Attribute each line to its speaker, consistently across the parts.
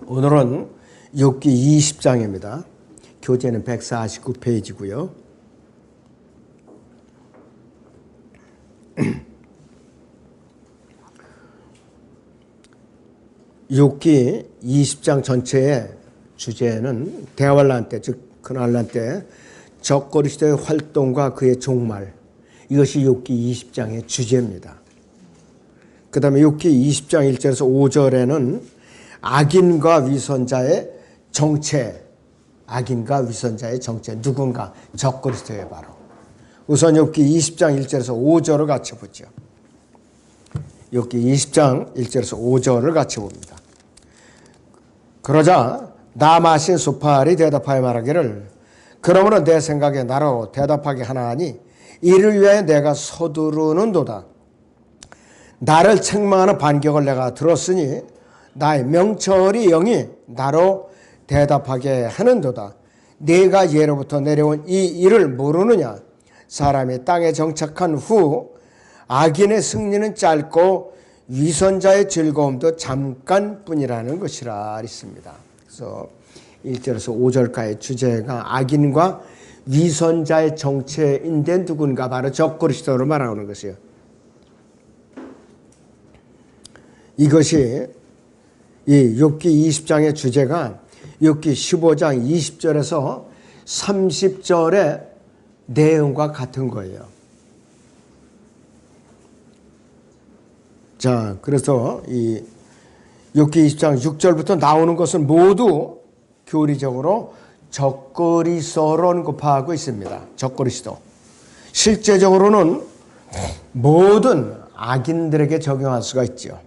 Speaker 1: 오늘은 욥기 20장입니다. 교재는 149페이지고요. 욥기 20장 전체의 주제는 대환란 때, 즉 그날란 때 적그리스도의 활동과 그의 종말, 이것이 욥기 20장의 주제입니다. 그 다음에 욥기 20장 1절에서 5절에는 악인과 위선자의 정체, 악인과 위선자의 정체, 누군가 적그리스도의 바로. 우선 욥기 20장 1절에서 5절을 같이 보죠. 욥기 20장 1절에서 5절을 같이 봅니다. 그러자 나 마신 소팔이 대답하여 말하기를, 그러므로 내 생각에 나로 대답하게 하나니 이를 위하여 내가 서두르는도다. 나를 책망하는 반격을 내가 들었으니 나의 명철이 영이 나로 대답하게 하는도다. 네가 예로부터 내려온 이 일을 모르느냐? 사람이 땅에 정착한 후 악인의 승리는 짧고 위선자의 즐거움도 잠깐뿐이라는 것이라 있습니다. 그래서 1절에서 5절까지 주제가 악인과 위선자의 정체인데 누군가 바로 적그리스도로 말하는 것이에요. 이것이 이 욥기 20장의 주제가 욥기 15장 20절에서 30절의 내용과 같은 거예요. 자, 그래서 이 욥기 20장 6절부터 나오는 것은 모두 교리적으로 적그리스도로 언급하고 있습니다. 적그리스도. 실제적으로는 모든 악인들에게 적용할 수가 있죠.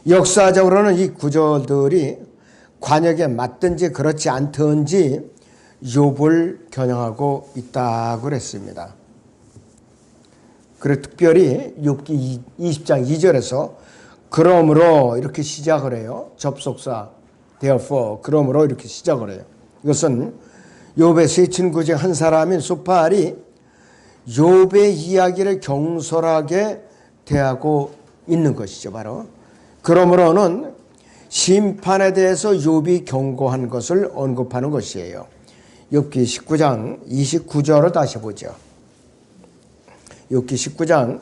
Speaker 1: 역사적으로는 이 구절들이 관역에 맞든지 그렇지 않든지 욥을 겨냥하고 있다고 그랬습니다. 그리고 특별히 욥기 20장 2절에서 그러므로 이렇게 시작을 해요. 접속사 therefore, 그러므로 이렇게 시작을 해요. 이것은 욥의 세 친구 중 한 사람인 소팔이 욥의 이야기를 경솔하게 대하고 있는 것이죠. 바로 그러므로는 심판에 대해서 욥이 경고한 것을 언급하는 것이에요. 욥기 19장 29절을 다시 보죠. 욥기 19장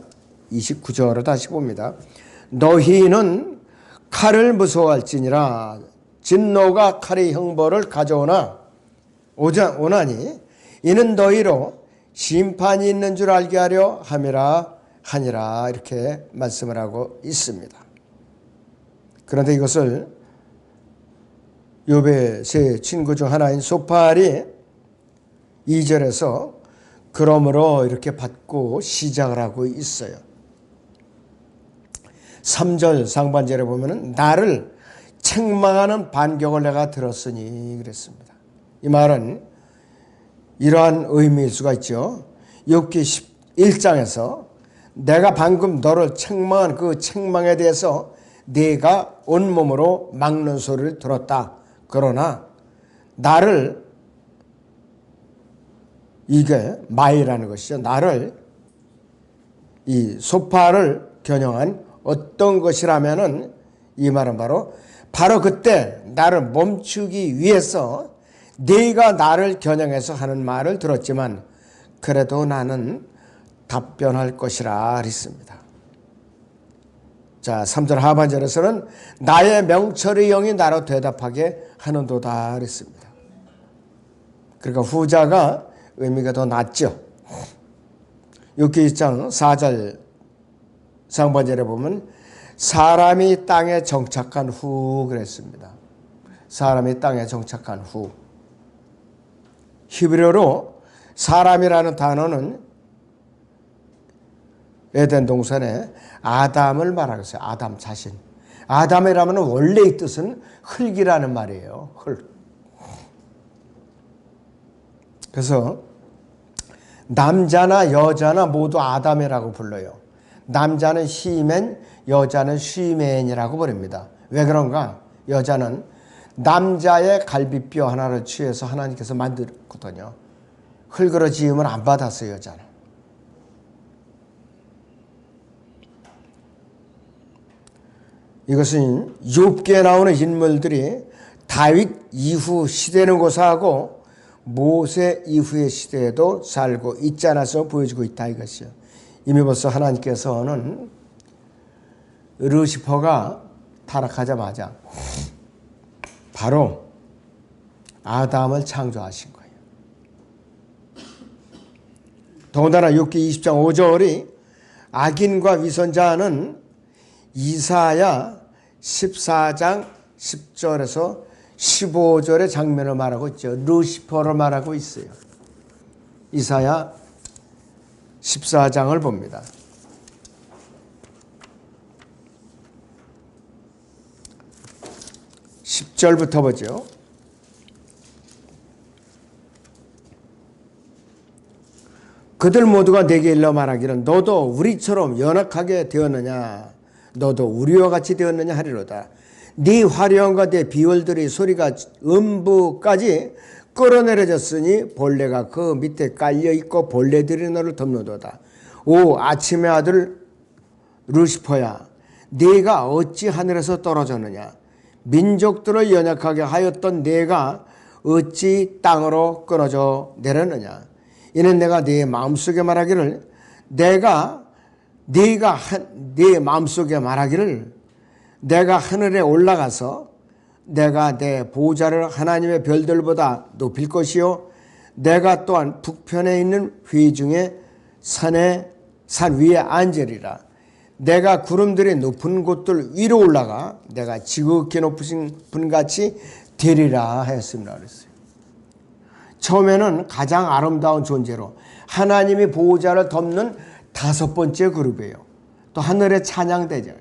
Speaker 1: 29절을 다시 봅니다. 너희는 칼을 무서워할지니라 진노가 칼의 형벌을 가져오나니 이는 너희로 심판이 있는 줄 알게 하려 함이라 하니라, 이렇게 말씀을 하고 있습니다. 그런데 이것을 욥의 세 친구 중 하나인 소팔이 2절에서 그러므로 이렇게 받고 시작을 하고 있어요. 3절 상반절에 보면은 나를 책망하는 반격을 내가 들었으니 그랬습니다. 이 말은 이러한 의미일 수가 있죠. 욥기 1장에서 내가 방금 너를 책망한 그 책망에 대해서 네가 온몸으로 막는 소리를 들었다. 그러나 나를, 이게 마이라는 것이죠. 나를, 이 소팔을 겨냥한 어떤 것이라면은 이 말은 바로 그때 나를 멈추기 위해서 네가 나를 겨냥해서 하는 말을 들었지만 그래도 나는 답변할 것이라 했습니다. 자, 3절 하반절에서는 나의 명철의 영이 나로 대답하게 하는도다 그랬습니다. 그러니까 후자가 의미가 더 낫죠. 욥기 1장 4절 상반절에 보면 사람이 땅에 정착한 후 그랬습니다. 사람이 땅에 정착한 후. 히브리어로 사람이라는 단어는 에덴 동산에 아담을 말하고 있어요. 아담 자신. 아담이라면 원래의 뜻은 흙이라는 말이에요. 흙. 그래서 남자나 여자나 모두 아담이라고 불러요. 남자는 히맨, 여자는 쉬맨이라고 부릅니다. 왜 그런가? 여자는 남자의 갈비뼈 하나를 취해서 하나님께서 만들었거든요. 흙으로 지음을 안 받았어요, 여자는. 이것은 욥기에 나오는 인물들이 다윗 이후 시대는 고사하고 모세 이후의 시대에도 살고 있지 않아서 보여주고 있다 이것이요. 이미 벌써 하나님께서는 르시퍼가 타락하자마자 바로 아담을 창조하신 거예요. 더군다나 욥기 20장 5절이 악인과 위선자는 이사야 14장 10절에서 15절의 장면을 말하고 있죠. 루시퍼를 말하고 있어요. 이사야 14장을 봅니다. 10절부터 보죠. 그들 모두가 내게 일러 말하기를 너도 우리처럼 연약하게 되었느냐 너도 우리와 같이 되었느냐 하리로다. 네 화려함과 네 비월들의 소리가 음부까지 끌어내려졌으니 벌레가 그 밑에 깔려있고 벌레들이 너를 덮는도다. 오 아침의 아들 루시퍼야 네가 어찌 하늘에서 떨어졌느냐 민족들을 연약하게 하였던 네가 어찌 땅으로 끊어져 내렸느냐. 이는 내가 네 마음속에 말하기를 네 마음속에 말하기를 내가 하늘에 올라가서 내가 내 보좌를 하나님의 별들보다 높일 것이요 내가 또한 북편에 있는 회중의 산 위에 앉으리라. 내가 구름들의 높은 곳들 위로 올라가 내가 지극히 높으신 분같이 되리라 하였습니다. 그랬어요. 처음에는 가장 아름다운 존재로 하나님이 보호자를 덮는 5번째 그룹이에요. 또 하늘의 찬양대장.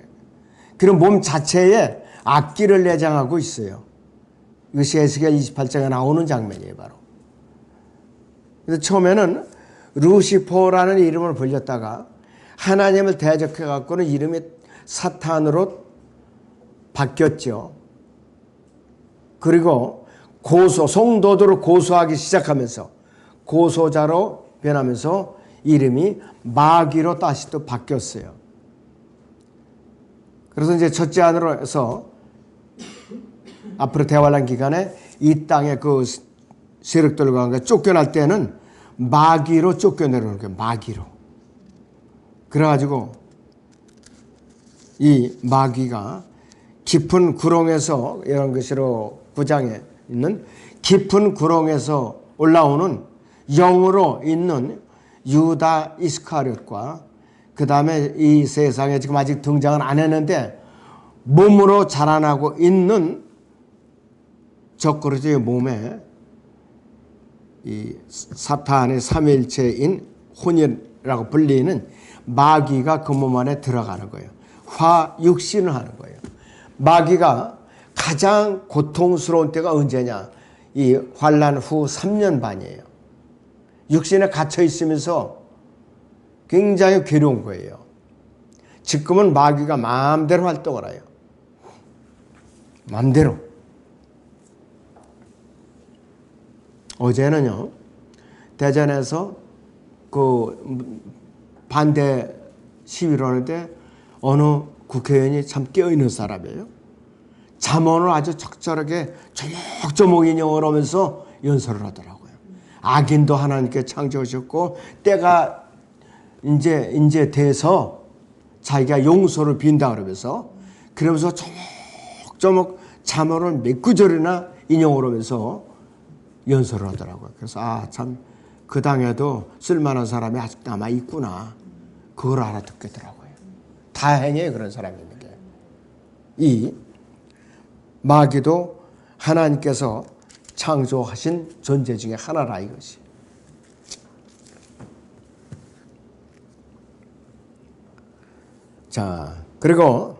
Speaker 1: 그리고 몸 자체에 악기를 내장하고 있어요. 이것이 에스겔 28장에 나오는 장면이에요. 바로. 그래서 처음에는 루시퍼라는 이름을 불렸다가 하나님을 대적해 갖고는 이름이 사탄으로 바뀌었죠. 그리고 성도들을 고소하기 시작하면서 고소자로 변하면서 이름이 마귀로 다시 또 바뀌었어요. 그래서 이제 첫째 안으로서 앞으로 대환란 기간에 이 땅의 그 세력들과 함께 쫓겨날 때는 마귀로 쫓겨내려는 거예요. 마귀로. 그래가지고 이 마귀가 깊은 구렁에서 이런 것으로 9장에 있는 깊은 구렁에서 올라오는 영으로 있는 유다 이스카리ot과 그 다음에 이 세상에 지금 아직 등장은 안 했는데 몸으로 자라나고 있는 적그리스도의 몸에 이 사탄의 삼위일체인 혼이라고 불리는 마귀가 그 몸 안에 들어가는 거예요. 화육신을 하는 거예요. 마귀가 가장 고통스러운 때가 언제냐? 이 환란 후 3년 반이에요. 육신에 갇혀 있으면서 굉장히 괴로운 거예요. 지금은 마귀가 마음대로 활동을 해요. 마음대로. 어제는요, 대전에서 그 반대 시위를 하는데 어느 국회의원이 참 깨어있는 사람이에요. 잠언을 아주 적절하게 조목조목 인용을 하면서 연설을 하더라고요. 악인도 하나님께 창조하셨고 때가 이제 돼서 자기가 용서를 빈다 그러면서 그러면서 조목조목 잠언을 몇 구절이나 인용을 하면서 연설을 하더라고요. 그래서 참 그 당에도 쓸만한 사람이 아직 남아 있구나. 그걸 알아듣겠더라고요. 다행이에요. 그런 사람이 있는 게. 이 마귀도 하나님께서 창조하신 존재 중에 하나라 이것이. 자, 그리고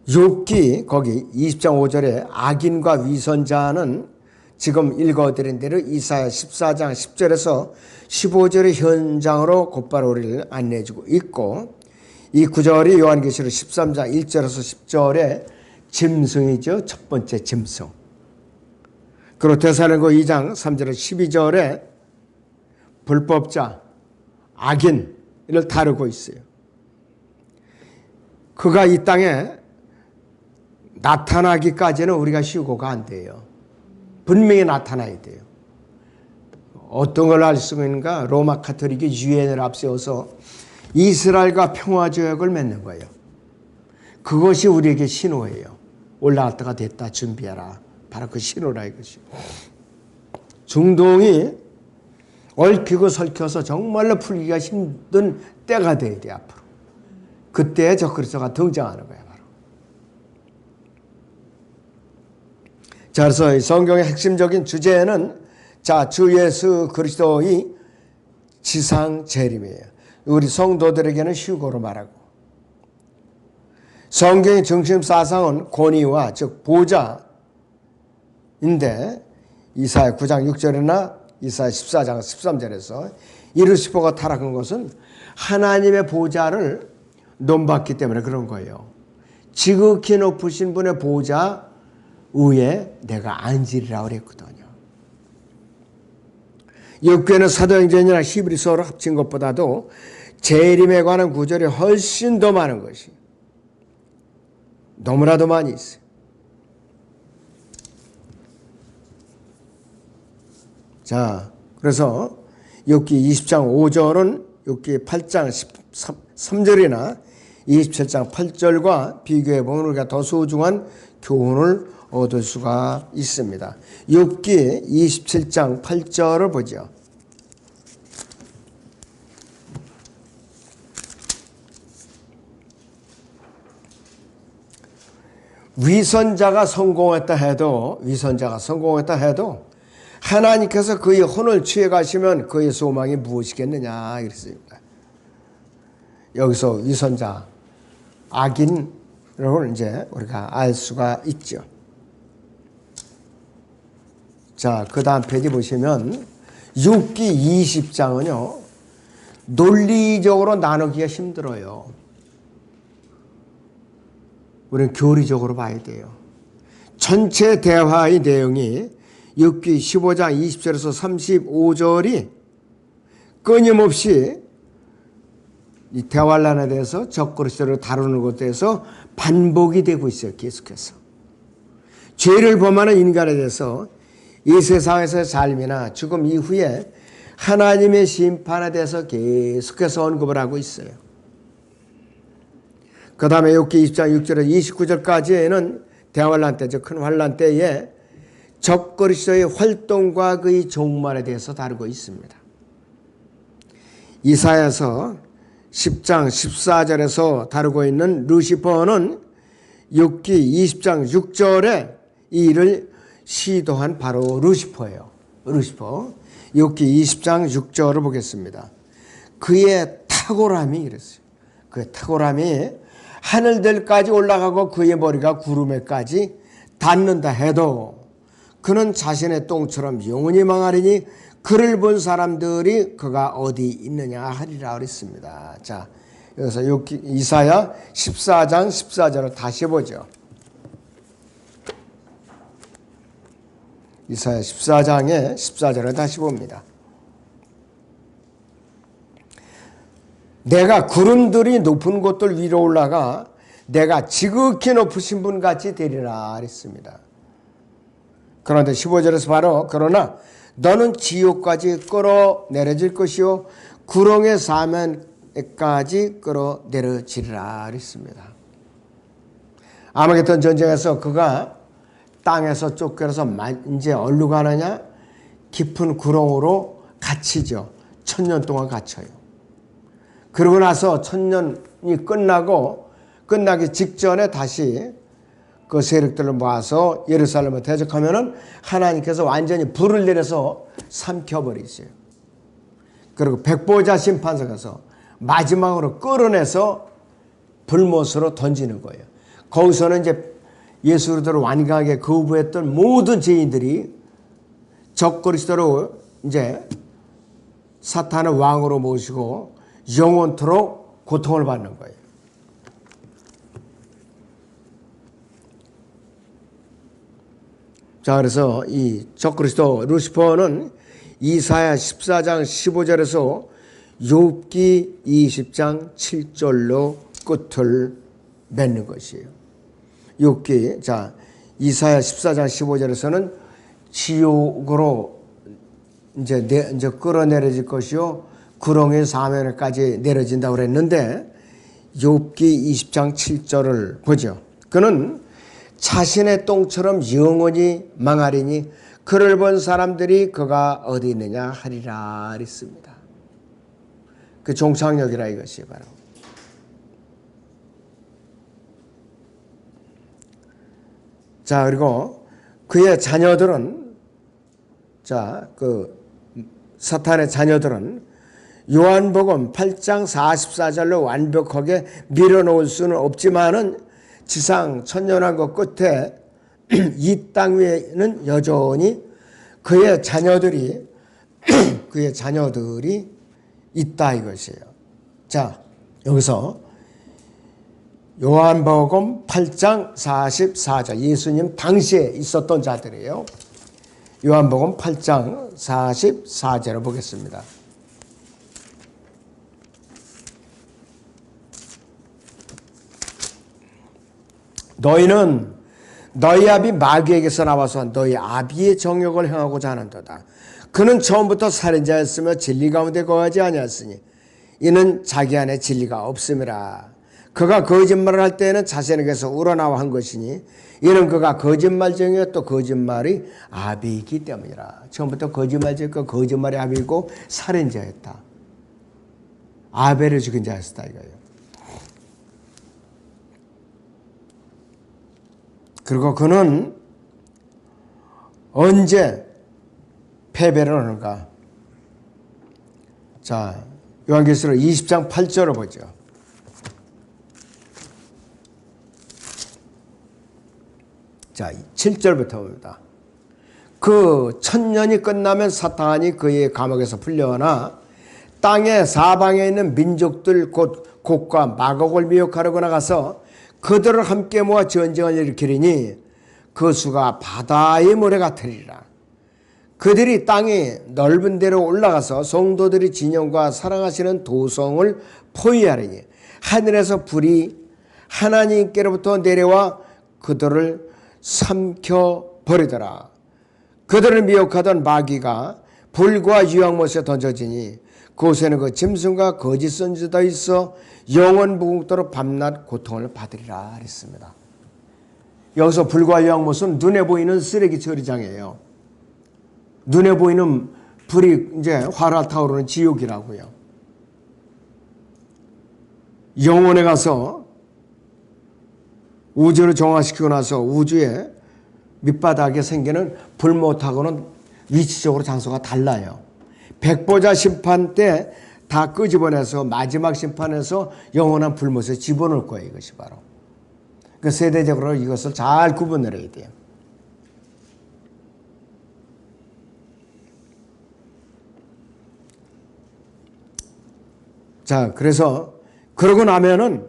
Speaker 1: 욥기 거기 20장 5절에 악인과 위선자는 지금 읽어드린 대로 이사야 14장 10절에서 15절의 현장으로 곧바로 우리를 안내해주고 있고 이 구절이 요한계시록 13장 1절에서 10절에 짐승이죠. 첫 번째 짐승. 그리고 데살로니가 2장 3절에서 12절에 불법자, 악인을 다루고 있어요. 그가 이 땅에 나타나기까지는 우리가 쉬고가 안 돼요. 분명히 나타나야 돼요. 어떤 걸 알 수 있는가? 로마 카톨릭이 유엔을 앞세워서 이스라엘과 평화조약을 맺는 거예요. 그것이 우리에게 신호예요. 올라갈 때가 됐다. 준비해라. 바로 그 신호라 이것이. 중동이 얽히고 설켜서 정말로 풀기가 힘든 때가 돼야 돼 앞으로. 그때 적그리스도가 등장하는 거야 바로. 자, 그래서 성경의 핵심적인 주제는 주 예수 그리스도의 지상 재림이에요. 우리 성도들에게는 휴거로 말하고, 성경의 중심 사상은 권위와 즉 보좌인데, 이사야 9장 6절이나 이사야 14장 13절에서 이 루시퍼가 타락한 것은 하나님의 보좌를 논받기 때문에 그런 거예요. 지극히 높으신 분의 보좌 위에 내가 앉으리라 그랬거든요. 역교회는 사도행전이나 히브리서를 합친 것보다도 재림에 관한 구절이 훨씬 더 많은 것이 너무나도 많이 있어요. 자, 그래서 욥기 20장 5절은 욥기 8장 13절이나 27장 8절과 비교해 보면 우리가 더 소중한 교훈을 얻을 수가 있습니다. 욥기 27장 8절을 보죠. 위선자가 성공했다 해도 하나님께서 그의 혼을 취해 가시면 그의 소망이 무엇이겠느냐 이랬습니다. 여기서 위선자, 악인을 이제 우리가 알 수가 있죠. 자, 그 다음 페이지 보시면 욥기 20장은요 논리적으로 나누기가 힘들어요. 우리는 교리적으로 봐야 돼요. 전체 대화의 내용이 욥기 15장 20절에서 35절이 끊임없이 이 대환란에 대해서 적그리스도를 다루는 것에 대해서 반복이 되고 있어요. 계속해서. 죄를 범하는 인간에 대해서 이 세상에서의 삶이나 죽음 이후에 하나님의 심판에 대해서 계속해서 언급을 하고 있어요. 그 다음에 욥기 20장 6절에서 29절까지는 대환란 때, 즉 큰 환란 때에 적그리스도의 활동과 그의 종말에 대해서 다루고 있습니다. 이사야서 10장 14절에서 다루고 있는 루시퍼는 욥기 20장 6절에 이 일을 시도한 바로 루시퍼예요. 루시퍼. 욥기 20장 6절을 보겠습니다. 그의 탁월함이 이랬어요. 그의 탁월함이 하늘들까지 올라가고 그의 머리가 구름에까지 닿는다 해도 그는 자신의 똥처럼 영원히 망하리니 그를 본 사람들이 그가 어디 있느냐 하리라 그랬습니다. 자, 여기서 이사야 14장 14절을 다시 보죠. 이사야 14장의 14절을 다시 봅니다. 내가 구름들이 높은 곳들 위로 올라가 내가 지극히 높으신 분 같이 되리라 그랬습니다. 그런데 15절에서 바로 그러나 너는 지옥까지 끌어내려질 것이요 구렁의 사면까지 끌어내려지리라 그랬습니다. 아마겟돈 전쟁에서 그가 땅에서 쫓겨나서 이제 어디로 가느냐? 깊은 구렁으로 갇히죠. 1000년 동안 갇혀요. 그러고 나서 1000년이 끝나기 직전에 다시 그 세력들을 모아서 예루살렘을 대적하면은 하나님께서 완전히 불을 내려서 삼켜버리세요. 그리고 백보자 심판서 가서 마지막으로 끌어내서 불못으로 던지는 거예요. 거기서는 이제 예수 그리스도를 완강하게 거부했던 모든 죄인들이 적그리스도로 이제 사탄을 왕으로 모시고 영원토록 고통을 받는 거예요. 자, 그래서 이 적그리스도 루시퍼는 이사야 14장 15절에서 욥기 20장 7절로 끝을 맺는 것이에요. 욥기. 자, 이사야 14장 15절에서는 지옥으로 이제 끌어내려질 것이요 구렁이 사면에까지 내려진다고 그랬는데, 욥기 20장 7절을 보죠. 그는 자신의 똥처럼 영원히 망하리니 그를 본 사람들이 그가 어디 있느냐 하리라 했습니다. 그 종착역이라 이것이 바로. 자, 그리고 그의 자녀들은, 자, 그 사탄의 자녀들은 요한복음 8장 44절로 완벽하게 밀어놓을 수는 없지만은 지상 천년왕국 끝에 이 땅 위에는 여전히 그의 자녀들이 있다 이것이에요. 자, 여기서 요한복음 8장 44절, 예수님 당시에 있었던 자들이에요. 요한복음 8장 44절을 보겠습니다. 너희는 너희 아비 마귀에게서 나와서 너희 아비의 정욕을 행하고자 하는도다. 그는 처음부터 살인자였으며 진리 가운데 거하지 아니하였으니 이는 자기 안에 진리가 없음이라. 그가 거짓말을 할 때에는 자신에게서 우러나와 한 것이니 이는 그가 거짓말쟁이여 또 거짓말이 아비이기 때문이라. 처음부터 거짓말쟁이고 거짓말이 아비이고 살인자였다. 아벨을 죽인 자였다 이거예요. 그리고 그는 언제 패배를 하는가? 자, 요한계시록 20장 8절을 보죠. 자, 7절부터 봅니다. 그 천년이 끝나면 사탄이 그의 감옥에서 풀려나 땅의 사방에 있는 민족들 곧 곡과 마곡을 미혹하려고 나가서 그들을 함께 모아 전쟁을 일으키리니 그 수가 바다의 모래 같으리라. 그들이 땅이 넓은 데로 올라가서 성도들이 진영과 사랑하시는 도성을 포위하리니 하늘에서 불이 하나님께로부터 내려와 그들을 삼켜버리더라. 그들을 미혹하던 마귀가 불과 유황못에 던져지니 그곳에는 그 짐승과 거짓 선지자가 있어 영원 무궁토록 밤낮 고통을 받으리라 했습니다. 여기서 불과 유황못은 눈에 보이는 쓰레기 처리장이에요. 눈에 보이는 불이 이제 활활 타오르는 지옥이라고요. 영혼에 가서 우주를 정화시키고 나서 우주의 밑바닥에 생기는 불못하고는 위치적으로 장소가 달라요. 백보자 심판 때 다 끄집어내서 마지막 심판에서 영원한 불못에 집어넣을 거예요. 이것이 바로. 그 세대적으로 이것을 잘 구분해야 돼요. 자, 그래서 그러고 나면은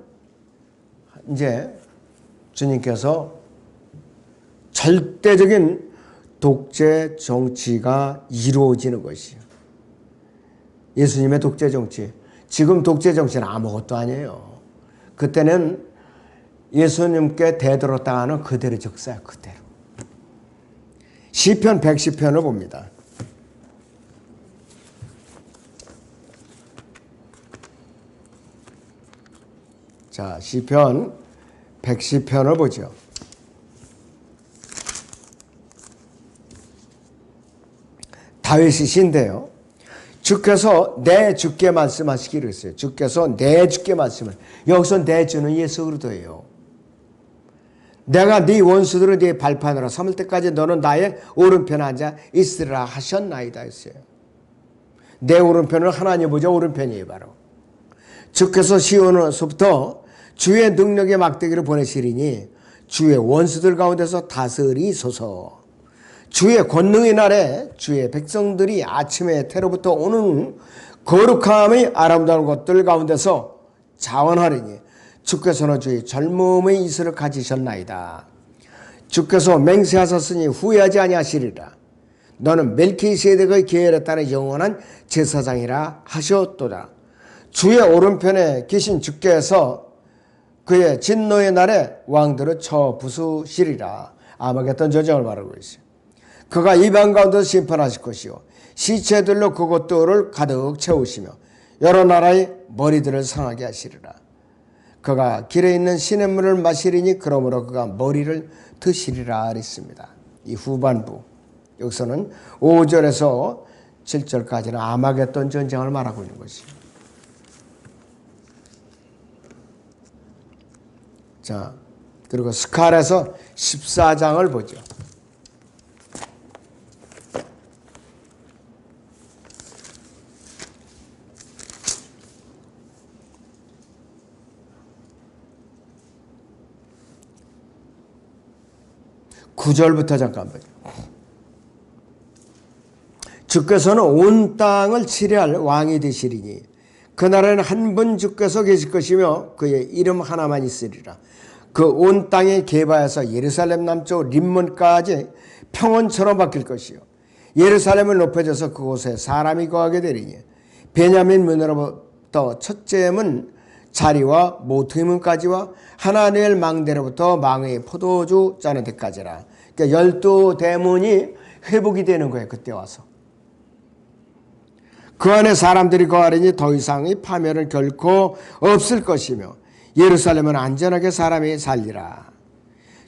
Speaker 1: 이제 주님께서 절대적인 독재 정치가 이루어지는 것이에요. 예수님의 독재 정치. 지금 독재 정치는 아무것도 아니에요. 그때는 예수님께 대들었다가는 그대로 적사야, 그대로. 시편 110편을 봅니다. 자, 시편 110편을 보죠. 다윗이 시인데요. 주께서 내 주께 말씀하시기로 했어요. 주께서 내 주께 말씀을. 여기서 내 주는 예수 그리스도예요. 내가 네 원수들을 네 발판으로 삼을 때까지 너는 나의 오른편에 앉아 있으리라 하셨나이다 했어요. 내 오른편은 하나님 보좌 오른편이에요. 바로. 주께서 시온에서부터 주의 능력의 막대기를 보내시리니 주의 원수들 가운데서 다스리소서. 주의 권능의 날에 주의 백성들이 아침에 태로부터 오는 거룩함의 아름다운 것들 가운데서 자원하리니 주께서는 주의 젊음의 이슬을 가지셨나이다. 주께서 맹세하셨으니 후회하지 아니하시리라. 너는 멜키세덱의 계열에 따른 영원한 제사장이라 하셨도다. 주의 오른편에 계신 주께서 그의 진노의 날에 왕들을 쳐 부수시리라. 아마겟돈 전쟁을 말하고 있어요. 그가 이방 가운데 심판하실 것이요 시체들로 그곳들을 가득 채우시며 여러 나라의 머리들을 상하게 하시리라. 그가 길에 있는 시냇물을 마시리니 그러므로 그가 머리를 드시리라 그랬습니다. 이 후반부 여기서는 5절에서 7절까지는 아마겟돈 전쟁을 말하고 있는 것입니다. 자, 그리고 스칼에서 14장을 보죠. (9절부터) 잠깐 보죠. 주께서는 온 땅을 치리할 왕이 되시리니 그날에는 한 분 주께서 계실 것이며 그의 이름 하나만 있으리라. 그 온 땅의 게바에서 예루살렘 남쪽 림몬까지 평원처럼 바뀔 것이요 예루살렘은 높여져서 그곳에 사람이 거하게 되리니 베냐민 문으로부터 첫째문 자리와 모퉁이문까지와 하나니엘 망대로부터 망의 포도주 짜는 데까지라. 그러니까 12대문이 회복이 되는 거예요. 그때 와서. 그 안에 사람들이 거하리니 더 이상의 파멸은 결코 없을 것이며 예루살렘은 안전하게 사람이 살리라.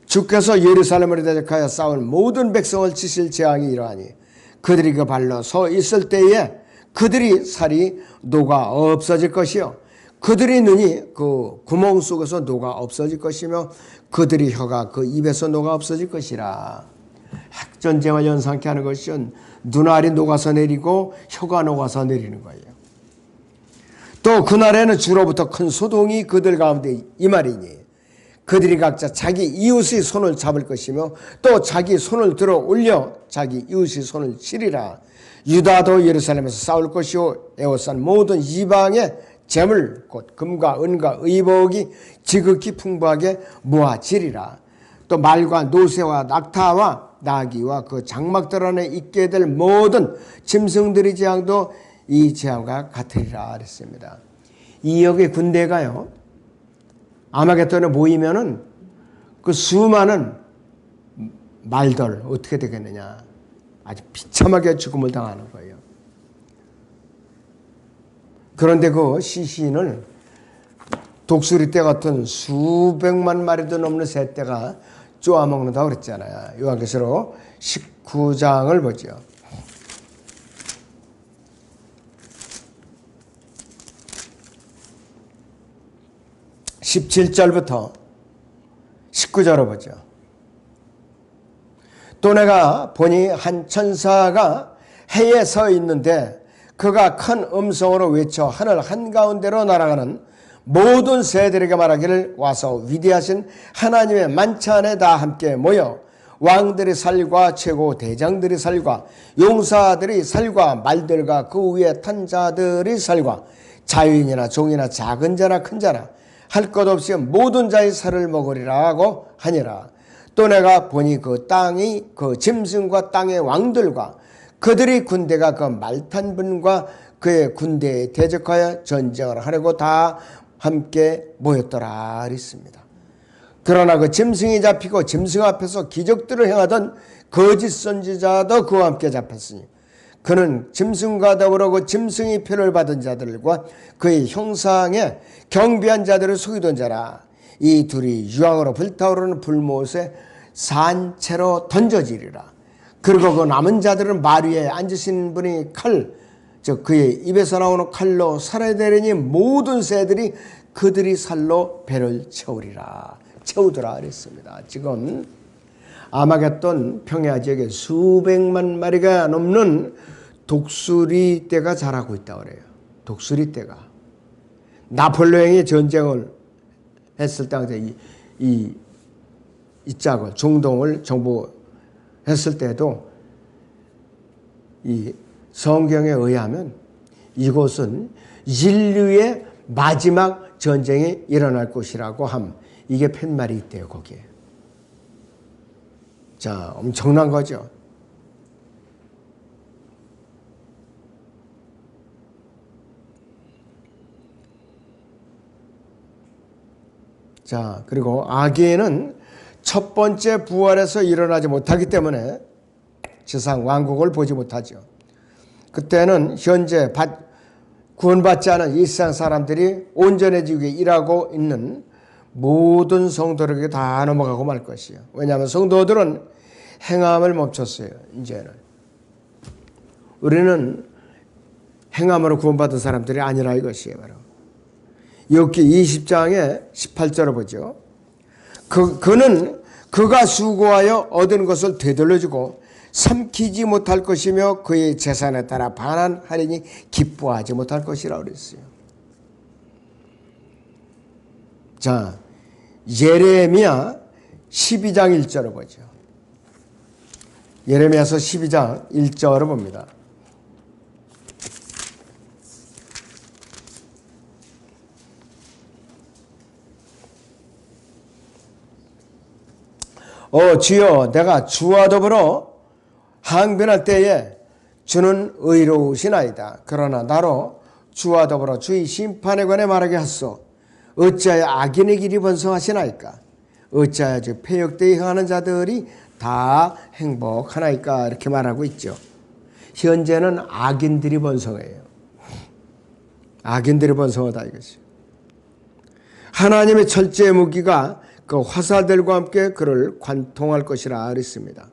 Speaker 1: 주께서 예루살렘을 대적하여 싸울 모든 백성을 치실 재앙이 이러하니 그들이 그 발로 서 있을 때에 그들이 살이 녹아 없어질 것이요 그들의 눈이 그 구멍 속에서 녹아 없어질 것이며 그들의 혀가 그 입에서 녹아 없어질 것이라. 핵전쟁을 연상케 하는 것은 눈알이 녹아서 내리고 혀가 녹아서 내리는 거예요. 또 그날에는 주로부터 큰 소동이 그들 가운데 임하리니 그들이 각자 자기 이웃의 손을 잡을 것이며 또 자기 손을 들어 올려 자기 이웃의 손을 치리라. 유다도 예루살렘에서 싸울 것이요 에워싼 모든 이방의 재물 곧 금과 은과 의복이 지극히 풍부하게 모아지리라. 또 말과 노새와 낙타와 나귀와 그 장막들 안에 있게 될 모든 짐승들의 재앙도 이 재앙과 같으리라 그랬습니다. 이 역의 군대가요 아마겟돈에 모이면은 그 수많은 말들 어떻게 되겠느냐, 아주 비참하게 죽음을 당하는 거예요. 그런데 그 시신을 독수리떼 같은 수백만 마리도 넘는 새떼가 쪼아먹는다고 그랬잖아요. 요한계시록 19장을 보죠. 17절부터 19절을 보죠. 또 내가 보니 한 천사가 해에 서 있는데 그가 큰 음성으로 외쳐 하늘 한가운데로 날아가는 모든 새들에게 말하기를 와서 위대하신 하나님의 만찬에 다 함께 모여 왕들의 살과 최고 대장들의 살과 용사들의 살과 말들과 그 위에 탄 자들의 살과 자유인이나 종이나 작은 자나 큰 자나 할 것 없이 모든 자의 살을 먹으리라 하고 하니라. 또 내가 보니 그 땅이 그 짐승과 땅의 왕들과 그들의 군대가 그 말탄 분과 그의 군대에 대적하여 전쟁을 하려고 다 함께 모였더라 그랬습니다. 그러나 그 짐승이 잡히고 짐승 앞에서 기적들을 행하던 거짓 선지자도 그와 함께 잡혔으니 그는 짐승과 더불어 그 짐승의 표를 받은 자들과 그의 형상에 경비한 자들을 속이던 자라. 이 둘이 유황으로 불타오르는 불못에 산채로 던져지리라. 그리고 그 남은 자들은 말 위에 앉으신 분이 칼, 즉 그의 입에서 나오는 칼로 살해야 되리니 모든 새들이 그들이 살로 배를 채우더라 그랬습니다. 지금 아마겟돈 평야 지역에 수백만 마리가 넘는 독수리떼가 자라고 있다고 그래요. 독수리떼가. 나폴레옹이 전쟁을 했을 때 이 짝을 중동을 정복했을 때도 이 성경에 의하면 이곳은 인류의 마지막 전쟁이 일어날 곳이라고 함. 이게 팻말이 있대요, 거기에. 자, 엄청난 거죠. 자, 그리고 악인은 첫 번째 부활에서 일어나지 못하기 때문에 지상 왕국을 보지 못하죠. 그때는 현재 구원받지 않은 이 세상 사람들이 온전해지기 위해 일하고 있는 모든 성도들에게 다 넘어가고 말 것이요. 왜냐하면 성도들은 행함을 멈췄어요. 이제는 우리는 행함으로 구원받은 사람들이 아니라 이것이에요. 바로 욥기 20장의 18절을 보죠. 그는 그가 수고하여 얻은 것을 되돌려주고 삼키지 못할 것이며 그의 재산에 따라 반환하리니 기뻐하지 못할 것이라고 그랬어요. 자, 예레미야 12장 1절을 보죠. 예레미야서 12장 1절을 봅니다. 주여, 내가 주와 더불어 항변할 때에 주는 의로우시나이다. 그러나 나로 주와 더불어 주의 심판에 관해 말하게 하소. 어찌하여 악인의 길이 번성하시나이까? 어찌하여 주 패역되이 행하는 자들이 다 행복하나이까? 이렇게 말하고 있죠. 현재는 악인들이 번성해요. 악인들이 번성하다 이것이. 하나님의 철저의 무기가 그 화살들과 함께 그를 관통할 것이라 그랬습니다.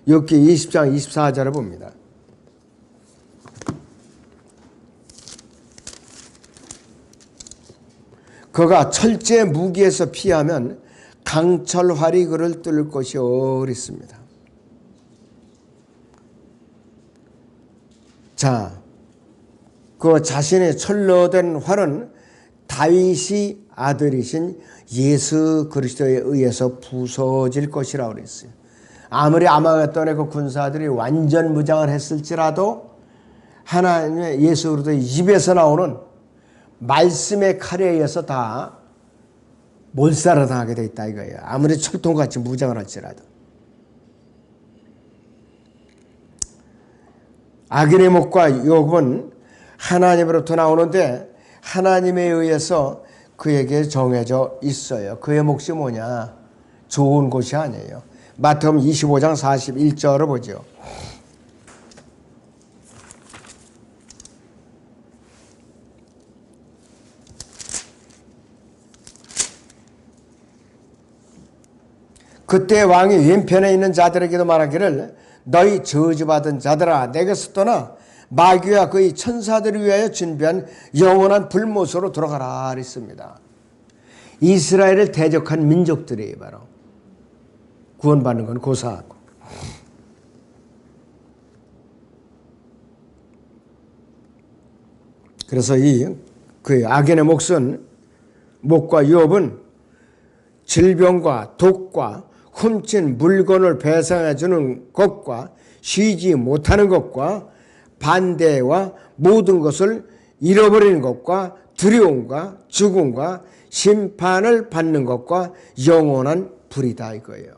Speaker 1: 욥기 20장 24절을 봅니다. 그가 철제 무기에서 피하면 강철활이 그를 뚫을 것이오 그랬습니다. 자, 그 자신의 철로 된 활은 다윗이 아들이신 예수 그리스도에 의해서 부서질 것이라고 그랬어요. 아무리 아마겟돈의 그 군사들이 완전 무장을 했을지라도 하나님의 예수 그리스도의 입에서 나오는 말씀의 칼에 의해서 다 몰살을 당하게 돼 있다 이거예요. 아무리 철통같이 무장을 할지라도. 악인의 목과 욥은 하나님으로부터 나오는데 하나님에 의해서 그에게 정해져 있어요. 그의 몫이 뭐냐? 좋은 곳이 아니에요. 마태복음 25장 41절을 보죠. 그때 왕이 왼편에 있는 자들에게도 말하기를 너희 저주받은 자들아 내게서 떠나 마귀와 그의 천사들을 위하여 준비한 영원한 불못으로 돌아가라 했습니다. 이스라엘을 대적한 민족들이 바로 구원받는 건 고사하고 그래서 그 악인의 목과 욥은 질병과 독과 훔친 물건을 배상해 주는 것과 쉬지 못하는 것과 반대와 모든 것을 잃어버리는 것과 두려움과 죽음과 심판을 받는 것과 영원한 불이다 이거예요.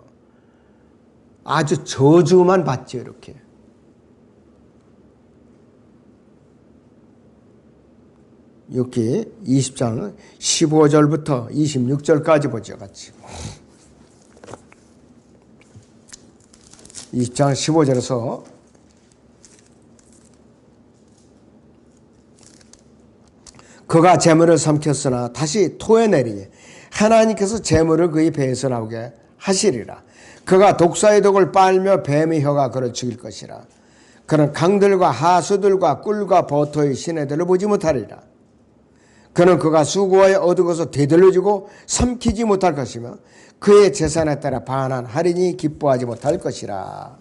Speaker 1: 아주 저주만 받죠 이렇게. 여기 20장 15절부터 26절까지 보죠 같이. 20장 15절에서 그가 재물을 삼켰으나 다시 토해내리니 하나님께서 재물을 그의 배에서 나오게 하시리라. 그가 독사의 독을 빨며 뱀의 혀가 그를 죽일 것이라. 그는 강들과 하수들과 꿀과 버터의 시내들을 보지 못하리라. 그는 그가 수고하여 얻은 것을 되돌려주고 삼키지 못할 것이며 그의 재산에 따라 반환하리니 기뻐하지 못할 것이라.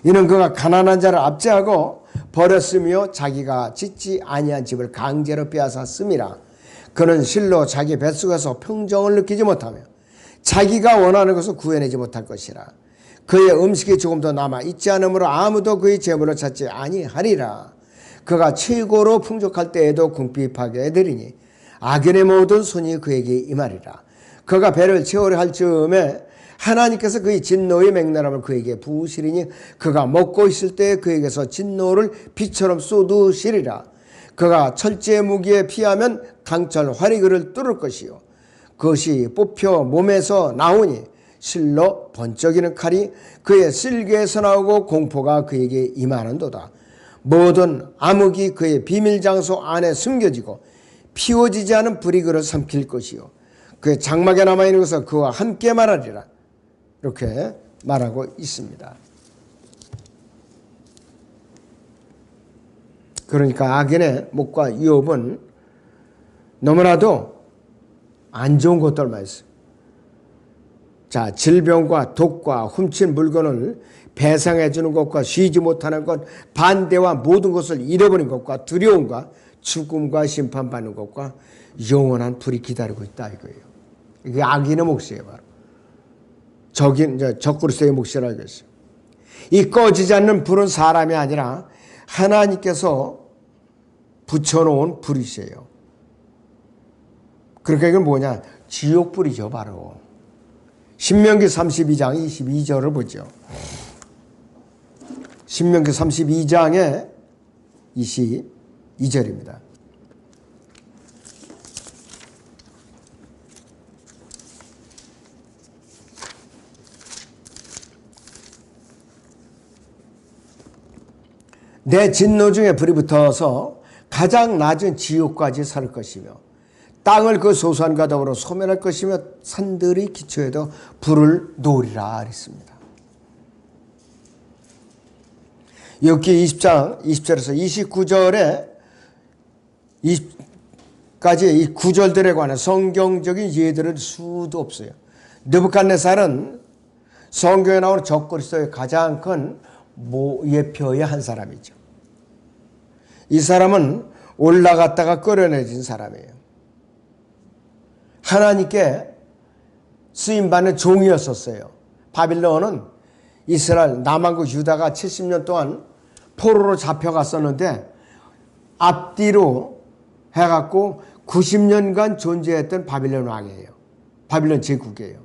Speaker 1: 이는 그가 가난한 자를 압제하고 버렸으며 자기가 짓지 아니한 집을 강제로 빼앗았음이라. 그는 실로 자기 뱃속에서 평정을 느끼지 못하며 자기가 원하는 것을 구해내지 못할 것이라. 그의 음식이 조금도 남아 있지 않으므로 아무도 그의 재물을 찾지 아니하리라. 그가 최고로 풍족할 때에도 궁핍하게 해드리니 악인의 모든 손이 그에게 임하리라. 그가 배를 채우려 할 즈음에 하나님께서 그의 진노의 맹렬함을 그에게 부으시리니 그가 먹고 있을 때 그에게서 진노를 비처럼 쏟으시리라. 그가 철제 무기에 피하면 강철 활이그를 뚫을 것이요 그것이 뽑혀 몸에서 나오니 실로 번쩍이는 칼이 그의 쓸개에서 나오고 공포가 그에게 임하는도다. 모든 암흑이 그의 비밀장소 안에 숨겨지고 피워지지 않은 불이 그를 삼킬 것이요 그의 장막에 남아있는 것은 그와 함께 말하리라. 이렇게 말하고 있습니다. 그러니까 악인의 목과 유업은 너무나도 안 좋은 것들만 있어요. 자, 질병과 독과 훔친 물건을 배상해 주는 것과 쉬지 못하는 것, 반대와 모든 것을 잃어버린 것과 두려움과 죽음과 심판받는 것과 영원한 불이 기다리고 있다 이거예요. 이게 악인의 몫이에요. 바로 적그리스도의 몫이라고 했어요. 이 꺼지지 않는 불은 사람이 아니라 하나님께서 붙여놓은 불이세요. 그러니까 이건 뭐냐? 지옥불이죠 바로. 신명기 32장 22절을 보죠. 신명기 32장의 22절입니다. 내 진노 중에 불이 붙어서 가장 낮은 지옥까지 살 것이며 땅을 그 소소한 가닥으로 소멸할 것이며 산들의 기초에도 불을 놓으리라 그랬습니다. 욥기 20장 20절에서 29절에 까지 이 구절들에 관한 성경적인 예들은 수도 없어요. 느부갓네살은 성경에 나오는 적그리스도의 가장 큰 예표의 한 사람이죠. 이 사람은 올라갔다가 끌어내진 사람이에요. 하나님께 쓰임받는 종이었었어요. 바빌론은 이스라엘 남한국 유다가 70년 동안 포로로 잡혀갔었는데 앞뒤로 해갖고 90년간 존재했던 바빌론 왕이에요. 바빌론 제국이에요.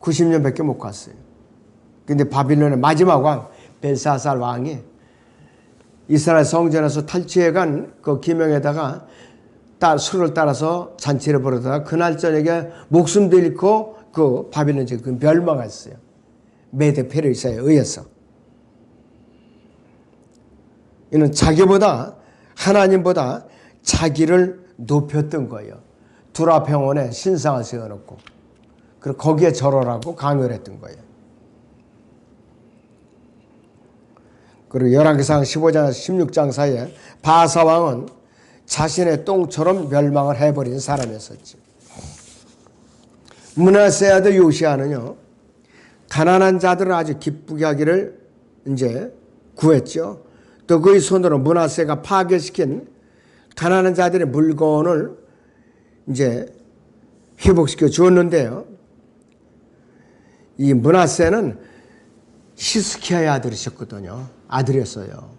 Speaker 1: 90년밖에 못 갔어요. 근데 바빌론의 마지막 왕 벨사살 왕이 이스라엘 성전에서 탈취해간 그 기명에다가 술을 따라서 잔치를 벌이다가 그날 저녁에 목숨도 잃고 그 바빌론 제국은 멸망했어요. 메데 페르시아에 의해서. 이는 자기보다 하나님보다 자기를 높였던 거예요. 두라평원에 신상을 세워놓고 그리고 거기에 절하라고 강요를 했던 거예요. 그리고 열왕기상 15장 16장 사이에 바사왕은 자신의 똥처럼 멸망을 해버린 사람이었었지. 므낫세 아들 요시아는요, 가난한 자들을 아주 기쁘게 하기를 이제 구했죠. 또 그의 손으로 므낫세가 파괴시킨 가난한 자들의 물건을 이제 회복시켜 주었는데요. 이 므낫세는 히스키야의 아들이셨거든요. 아들이었어요.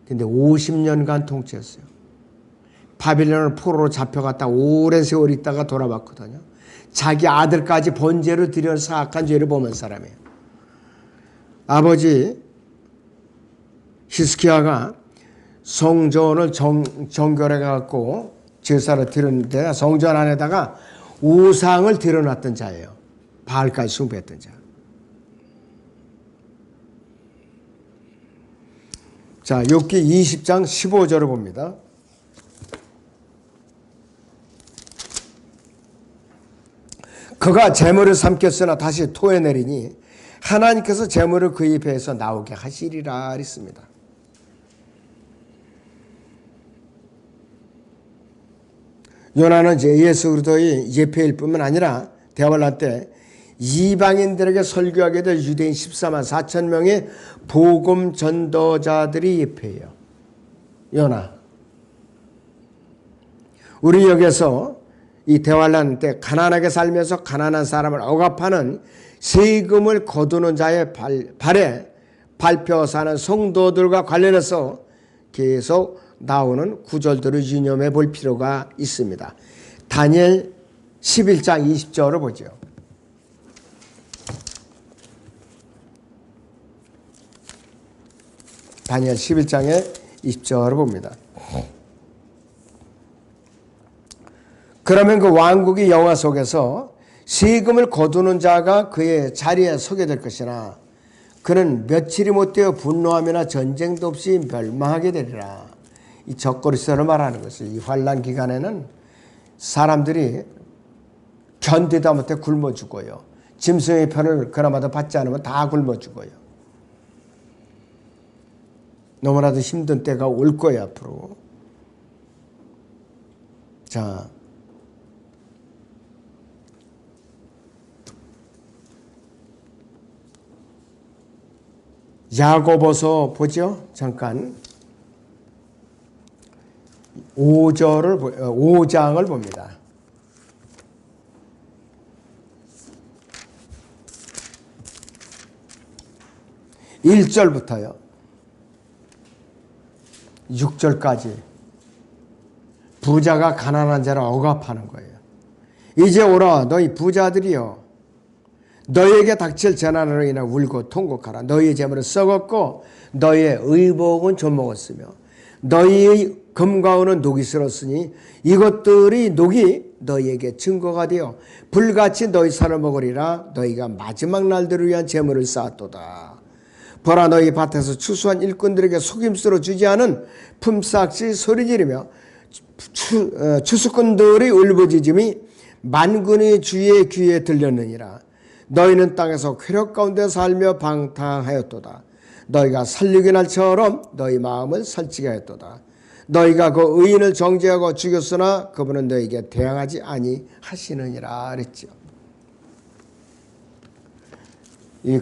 Speaker 1: 근데 50년간 통치했어요. 바빌론을 포로로 잡혀갔다 오랜 세월 있다가 돌아왔거든요. 자기 아들까지 번제로 드려 사악한 죄를 범한 사람이에요. 아버지 히스키야가 성전을 정결해 갖고 제사를 드렸는데 성전 안에다가 우상을 드러놨던 자예요. 바알까지 숭배했던 자. 자, 욥기 20장 15절을 봅니다. 그가 재물을 삼켰으나 다시 토해내리니 하나님께서 재물을 그의 배에서 나오게 하시리라 했습니다. 요나는 예수 그리스도의 예표일 뿐만 아니라 대환란 때 이방인들에게 설교하게 될 유대인 14만 4천 명의 복음 전도자들이 예표예요. 요나. 우리 여기서 이 대환란 때 가난하게 살면서 가난한 사람을 억압하는 세금을 거두는 자의 발에 밟혀 사는 성도들과 관련해서 계속 나오는 구절들을 유념해 볼 필요가 있습니다. 다니엘 11장 20절을 보죠. 다니엘 11장의 20절을 봅니다. 그러면 그 왕국의 영화 속에서 세금을 거두는 자가 그의 자리에 서게 될 것이나 그는 며칠이 못되어 분노함이나 전쟁도 없이 멸망하게 되리라. 이 적그리스도를 말하는 것이, 이 환난 기간에는 사람들이 견디다 못해 굶어 죽어요. 짐승의 편을 그나마도 받지 않으면 다 굶어 죽어요. 너무나도 힘든 때가 올 거예요, 앞으로. 자, 야고보서 보죠? 잠깐. 5장을 봅니다. 1절부터요. 6절까지 부자가 가난한 자를 억압하는 거예요. 이제 오라 너희 부자들이여, 너희에게 닥칠 재난으로 인해 울고 통곡하라. 너희의 재물은 썩었고 너희의 의복은 좀먹었으며 너희의 금과 은은 녹이 슬었으니 이것들이 녹이 너희에게 증거가 되어 불같이 너희 살을 먹으리라. 너희가 마지막 날들을 위한 재물을 쌓았도다. 보라 너희 밭에서 추수한 일꾼들에게 속임수로 주지 않은 품삯이 소리지르며 추수꾼들의 울부짖음이 만군의 주의 귀에 들렸느니라. 너희는 땅에서 쾌락 가운데 살며 방탕하였도다. 너희가 살육의 날처럼 너희 마음을 살찌게 하였도다. 너희가 그 의인을 정죄하고 죽였으나 그분은 너희에게 대항하지 아니하시느니라 그랬죠. 이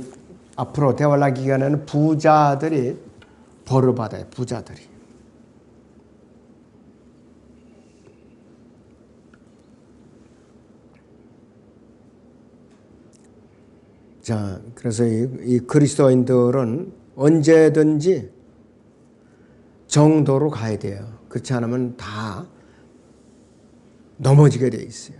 Speaker 1: 앞으로 대환란 기간에는 부자들이 벌을 받아요. 부자들이. 자, 그래서 이 그리스도인들은 언제든지 정도로 가야 돼요. 그렇지 않으면 다 넘어지게 돼 있어요.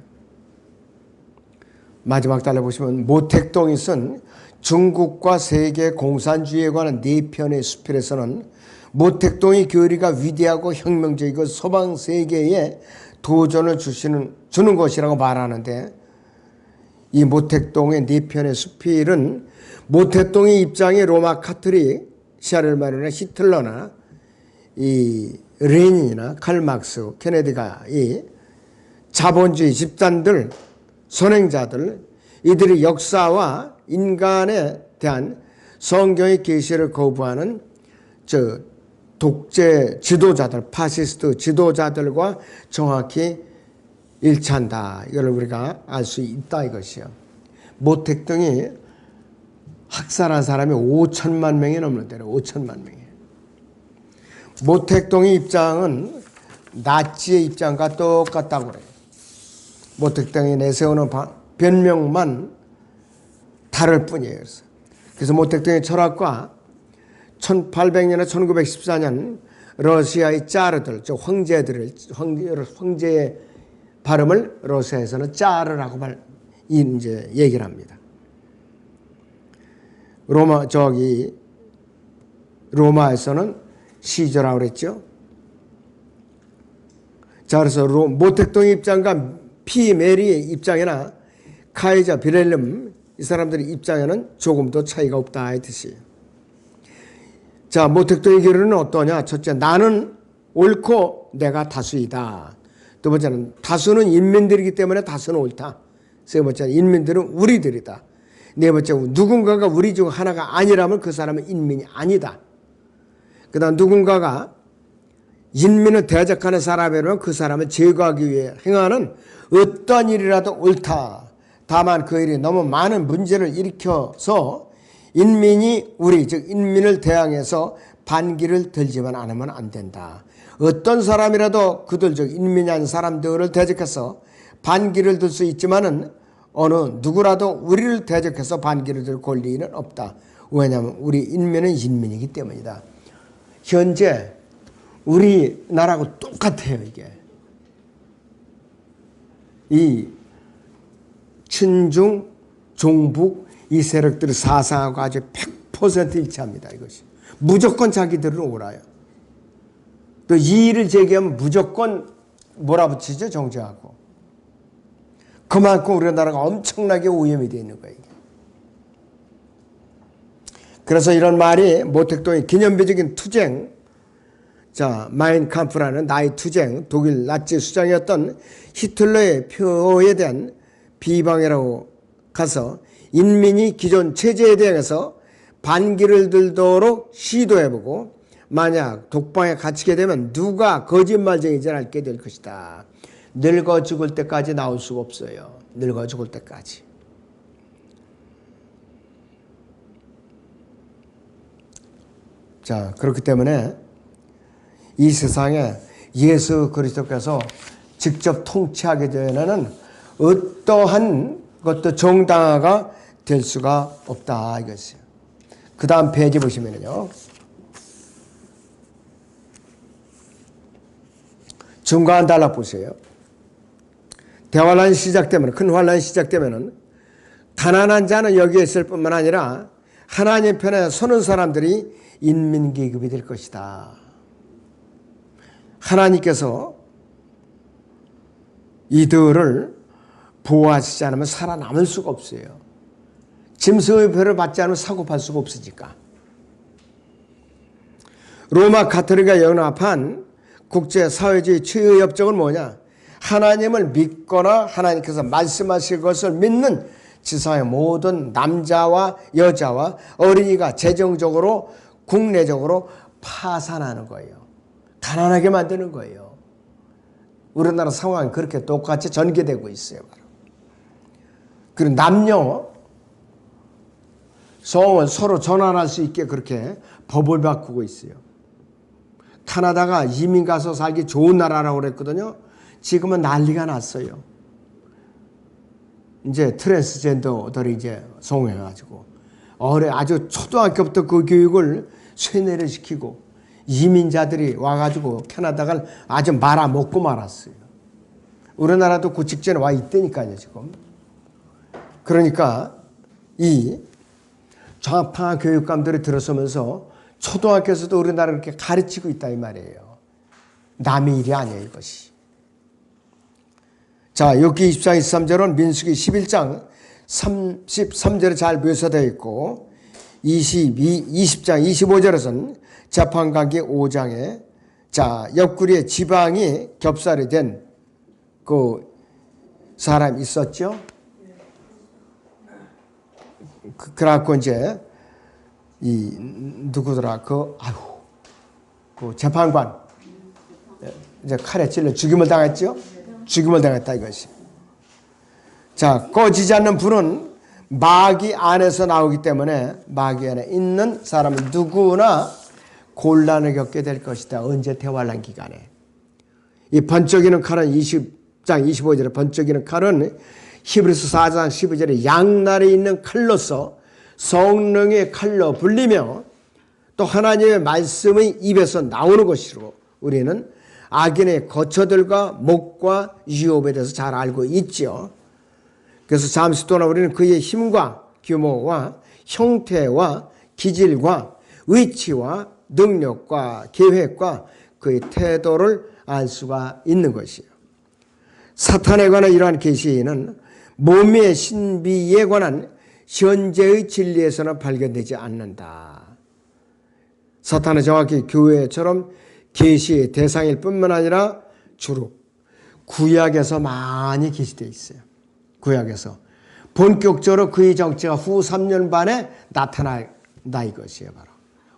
Speaker 1: 마지막 달에 보시면 모택동이 쓴 중국과 세계 공산주의에 관한 4편의 수필에서는 모택동의 교리가 위대하고 혁명적이고 서방 세계에 도전을 주는 것이라고 말하는데, 이 모택동의 4편의 수필은 모택동의 입장에 로마 카톨릭시아를 말하는 히틀러나 이 레닌이나 칼막스, 케네디가 이 자본주의 집단들, 선행자들, 이들이 역사와 인간에 대한 성경의 계시를 거부하는 독재 지도자들, 파시스트 지도자들과 정확히 일치한다. 이걸 우리가 알 수 있다 이것이요. 모택동이 학살한 사람이 5천만 명이 넘는데요. 5천만 명이. 모택동의 입장은 나치의 입장과 똑같다고 그래요. 모택동이 내세우는 변명만 다를 뿐이에요. 그래서 모택동의 철학과 1800년에 1914년 러시아의 짜르들, 즉 황제의 발음을 러시아에서는 짜르라고 이제 얘기를 합니다. 로마에서는 시저라고 그랬죠. 자, 그래서 모택동의 입장과 피메리의 입장이나 카이자 비렐름 이 사람들의 입장에는 조금 더 차이가 없다 이 뜻이에요. 자, 모택동의 교리는 어떠냐? 첫째, 나는 옳고 내가 다수이다. 두 번째는 다수는 인민들이기 때문에 다수는 옳다. 세 번째는 인민들은 우리들이다. 네 번째, 누군가가 우리 중 하나가 아니라면 그 사람은 인민이 아니다. 그 다음 누군가가 인민을 대적하는 사람이라면 그 사람을 제거하기 위해 행하는 어떠한 일이라도 옳다. 다만 그 일이 너무 많은 문제를 일으켜서 인민이 즉 인민을 대항해서 반기를 들지만 않으면 안 된다. 어떤 사람이라도 그들 즉 인민이 아닌 사람들을 대적해서 반기를 들 수 있지만은 어느 누구라도 우리를 대적해서 반기를 들 권리는 없다. 왜냐하면 우리 인민은 인민이기 때문이다. 현재 우리나라하고 똑같아요. 이게 이 친중 종북 이 세력들의 사상하고 아주 100% 일치합니다. 이것이 무조건 자기들은 옳아요. 또 이의를 제기하면 무조건 몰아붙이죠. 정죄하고. 그만큼 우리나라가 엄청나게 오염이 되어 있는 거예요. 그래서 이런 말이 모택동의 기념비적인 투쟁, 자, 마인캄프라는 나의 투쟁, 독일 나치 수장이었던 히틀러의 표에 대한 비방이라고 가서 인민이 기존 체제에 대해서 반기를 들도록 시도해보고 만약 독방에 갇히게 되면 누가 거짓말쟁이인지 알게 될 것이다. 늙어 죽을 때까지 나올 수가 없어요. 늙어 죽을 때까지. 자, 그렇기 때문에 이 세상에 예수 그리스도께서 직접 통치하게 되면은 어떠한 것도 정당화가 될 수가 없다 이것이에요. 그 다음 페이지 보시면요. 중간 단락 보세요. 대환란이 시작되면, 큰 환란이 시작되면은 가난한 자는 여기에 있을 뿐만 아니라 하나님 편에 서는 사람들이 인민계급이 될 것이다. 하나님께서 이들을 보호하시지 않으면 살아남을 수가 없어요. 짐승의 표를 받지 않으면 사고팔 수가 없으니까. 로마 가톨릭과 연합한 국제사회주의 최의협정은 뭐냐? 하나님을 믿거나 하나님께서 말씀하실 것을 믿는 지상의 모든 남자와 여자와 어린이가 재정적으로 국내적으로 파산하는 거예요. 가난하게 만드는 거예요. 우리나라 상황이 그렇게 똑같이 전개되고 있어요. 그리고 남녀 성을 서로 전환할 수 있게 그렇게 법을 바꾸고 있어요. 캐나다가 이민 가서 살기 좋은 나라라고 그랬거든요. 지금은 난리가 났어요. 이제 트랜스젠더들이 이제 성행해가지고 아주 초등학교부터 그 교육을 쇠뇌를 시키고 이민자들이 와가지고 캐나다를 아주 말아먹고 말았어요. 우리나라도 그 직전에 와 있다니까요, 지금. 그러니까 이 좌파 교육감들이 들어서면서 초등학교에서도 우리나라를 이렇게 가르치고 있다 이 말이에요. 남의 일이 아니에요, 이것이. 자, 욥기 24장 23절은 민수기 11장 33절에 잘 묘사되어 있고 20장 25절에서는 재판관계 5장에 자, 옆구리에 지방이 겹살이 된 그 사람 있었죠? 그래갖고 이제 이 누구더라 그 재판관 이제 칼에 찔러 죽임을 당했죠. 죽임을 당했다 이것이. 자, 꺼지지 않는 불은 마귀 안에서 나오기 때문에 마귀 안에 있는 사람은 누구나 곤란을 겪게 될 것이다. 언제 대환란 기간에. 이 번쩍이는 칼은 20장 25절에 번쩍이는 칼은 히브리서 4장 12절에 양날에 있는 칼로서 성령의 칼로 불리며 또 하나님의 말씀의 입에서 나오는 것이로 우리는 악인의 거처들과 목과 유업에 대해서 잘 알고 있죠. 그래서 잠시 동안 우리는 그의 힘과 규모와 형태와 기질과 위치와 능력과 계획과 그의 태도를 알 수가 있는 것이에요. 사탄에 관한 이러한 계시는 몸의 신비에 관한 현재의 진리에서는 발견되지 않는다. 사탄은 정확히 교회처럼 계시의 대상일 뿐만 아니라 주로 구약에서 많이 계시되어 있어요. 구약에서 본격적으로 그의 정체가 후 3년 반에 나타난다 이것이에요. 바로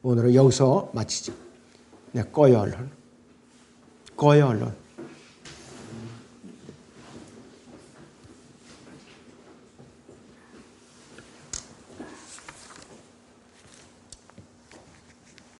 Speaker 1: 오늘은 여기서 마치죠. 네, 꺼요 언론.